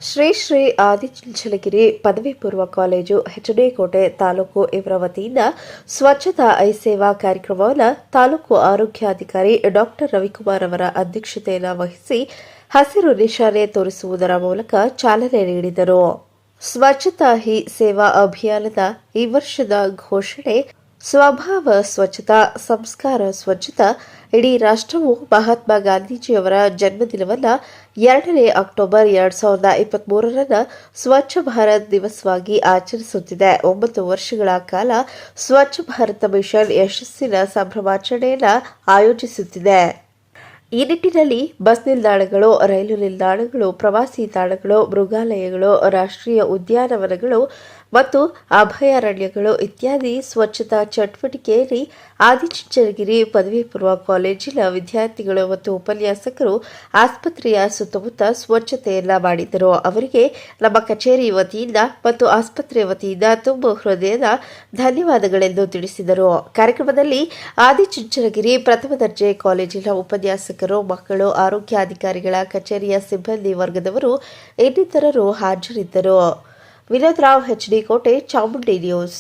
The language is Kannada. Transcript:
ಶ್ರೀ ಶ್ರೀ ಆದಿಚುಂಚನಗಿರಿ ಪದವಿ ಪೂರ್ವ ಕಾಲೇಜು ಎಚ್.ಡಿ. ಕೋಟೆ ತಾಲೂಕು ಇವರ ವತಿಯಿಂದ ಸ್ವಚ್ಛತಾ ಐ ಸೇವಾ ಕಾರ್ಯಕ್ರಮವನ್ನು ತಾಲೂಕು ಆರೋಗ್ಯಾಧಿಕಾರಿ ಡಾ ರವಿಕುಮಾರ್ ಅವರ ಅಧ್ಯಕ್ಷತೆಯನ್ನು ವಹಿಸಿ ಹಸಿರು ನಿಶಾನೆ ತೋರಿಸುವುದರ ಮೂಲಕ ಚಾಲನೆ ನೀಡಿದರು. ಸ್ವಚ್ಛತಾ ಹಿ ಸೇವಾ ಅಭಿಯಾನದ ಈ ವರ್ಷದ ಘೋಷಣೆ ಸ್ವಭಾವ ಸ್ವಚ್ಛತಾ, ಸಂಸ್ಕಾರ ಸ್ವಚ್ಛತಾ. ಇಡೀ ರಾಷ್ಟ್ರವು ಮಹಾತ್ಮ ಗಾಂಧೀಜಿಯವರ ಜನ್ಮದಿನವನ್ನು 2 ಅಕ್ಟೋಬರ್ 2023 ಸ್ವಚ್ಛ ಭಾರತ್ ದಿವಸವಾಗಿ ಆಚರಿಸುತ್ತಿದೆ. 9 ವರ್ಷಗಳ ಕಾಲ ಸ್ವಚ್ಛ ಭಾರತ ಮಿಷನ್ ಯಶಸ್ಸಿನ ಸಂಭ್ರಮಾಚರಣೆಯನ್ನು ಆಯೋಜಿಸುತ್ತಿದೆ. ಈ ನಿಟ್ಟಿನಲ್ಲಿ ಬಸ್ ನಿಲ್ದಾಣಗಳು, ರೈಲು ನಿಲ್ದಾಣಗಳು, ಪ್ರವಾಸಿ ತಾಣಗಳು, ಮೃಗಾಲಯಗಳು, ರಾಷ್ಟ್ರೀಯ ಉದ್ಯಾನವನಗಳು ಮತ್ತು ಅಭಯಾರಣ್ಯಗಳು ಇತ್ಯಾದಿ ಸ್ವಚ್ಛತಾ ಚಟುವಟಿಕೆಯಲ್ಲಿ ಆದಿಚುಂಚನಗಿರಿ ಪದವಿ ಪೂರ್ವ ಕಾಲೇಜಿನ ವಿದ್ಯಾರ್ಥಿಗಳು ಮತ್ತು ಉಪನ್ಯಾಸಕರು ಆಸ್ಪತ್ರೆಯ ಸುತ್ತಮುತ್ತ ಸ್ವಚ್ಛತೆಯನ್ನ ಮಾಡಿದರು. ಅವರಿಗೆ ನಮ್ಮ ಕಚೇರಿ ವತಿಯಿಂದ ಮತ್ತು ಆಸ್ಪತ್ರೆ ವತಿಯಿಂದ ತುಂಬ ಹೃದಯದ ಧನ್ಯವಾದಗಳೆಂದು ತಿಳಿಸಿದರು. ಕಾರ್ಯಕ್ರಮದಲ್ಲಿ ಆದಿಚುಂಚನಗಿರಿ ಪ್ರಥಮ ದರ್ಜೆ ಕಾಲೇಜಿನ ಉಪನ್ಯಾಸಕರು, ಮಕ್ಕಳು, ಆರೋಗ್ಯಾಧಿಕಾರಿಗಳ ಕಚೇರಿಯ ಸಿಬ್ಬಂದಿ ವರ್ಗದವರು ಇನ್ನಿತರರು ಹಾಜರಿದ್ದರು. ವಿನೋದ್ ರಾವ್, ಎಚ್.ಡಿ. ಕೋಟೆ, ಚಾಮುಂಡಿ ನ್ಯೂಸ್.